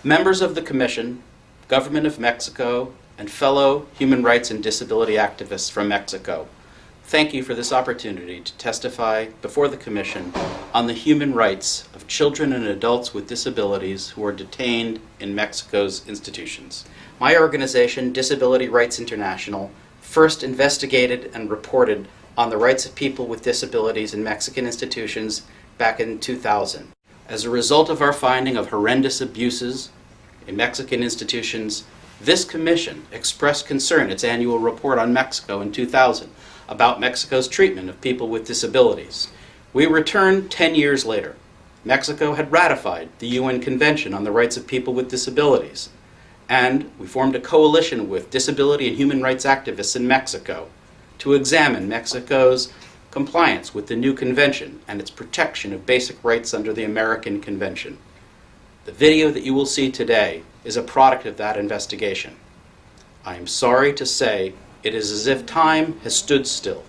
Members of the Commission, Government of Mexico, and fellow human rights and disability activists from Mexico, thank you for this opportunity to testify before the Commission on the human rights of children and adults with disabilities who are detained in Mexico's institutions. My organization, Disability Rights International, first investigated and reported on the rights of people with disabilities in Mexican institutions back in 2000. As a result of our finding of horrendous abuses in Mexican institutions, this commission expressed concern in its annual report on Mexico in 2000 about Mexico's treatment of people with disabilities. We returned 10 years later. Mexico had ratified the UN Convention on the Rights of People with Disabilities, and we formed a coalition with disability and human rights activists in Mexico to examine Mexico's compliance with the new convention and its protection of basic rights under the American Convention. The video that you will see today is a product of that investigation. I am sorry to say it is as if time has stood still.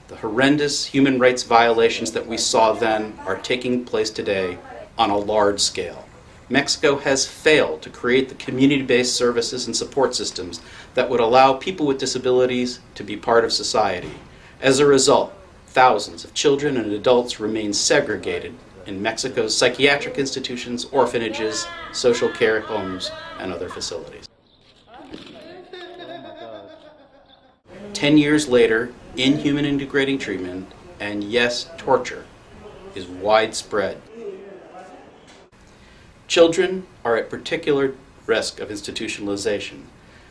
The horrendous human rights violations that we saw then are taking place today on a large scale. Mexico has failed to create the community-based services and support systems that would allow people with disabilities to be part of society. As a result, thousands of children and adults remain segregated in Mexico's psychiatric institutions, orphanages, social care homes, and other facilities. 10 years later, inhuman and degrading treatment, and yes, torture, is widespread. Children are at particular risk of institutionalization.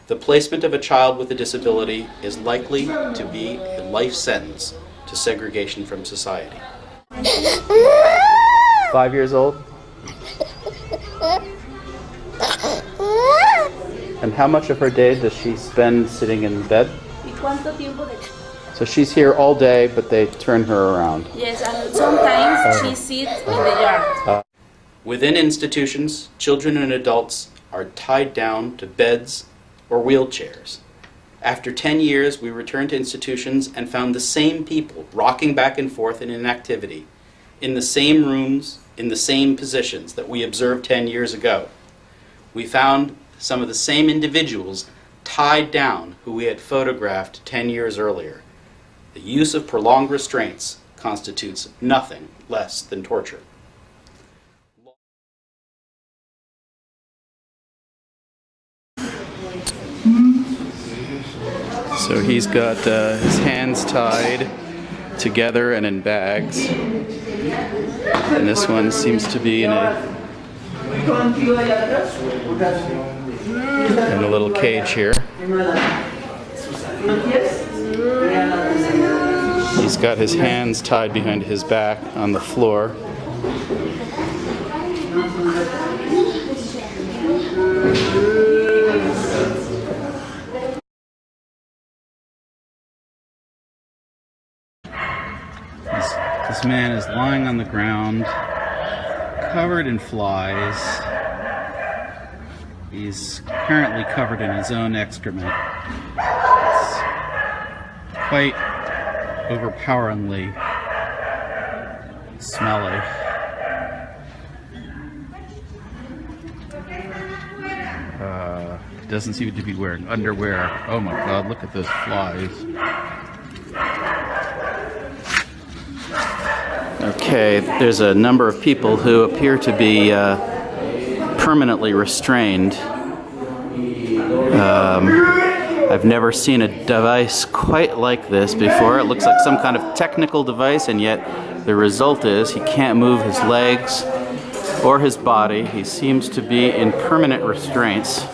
The placement of a child with a disability is likely to be a life sentence to segregation from society. 5 years old? And how much of her day does she spend sitting in bed? So she's here all day, but they turn her around. Yes, and sometimes she sits in the yard. Within institutions, children and adults are tied down to beds or wheelchairs. After 10 years, we returned to institutions and found the same people rocking back and forth in inactivity, in the same rooms, in the same positions that we observed 10 years ago. We found some of the same individuals tied down who we had photographed 10 years earlier. The use of prolonged restraints constitutes nothing less than torture. So he's got his hands tied together and in bags. And this one seems to be in a little cage here. He's got his hands tied behind his back on the floor. This man is lying on the ground, covered in flies. He's apparently covered in his own excrement. It's quite overpoweringly smelly. He doesn't seem to be wearing underwear. Oh my God, look at those flies. Okay, there's a number of people who appear to be permanently restrained. I've never seen a device quite like this before. It looks like some kind of technical device, and yet the result is he can't move his legs or his body. He seems to be in permanent restraints.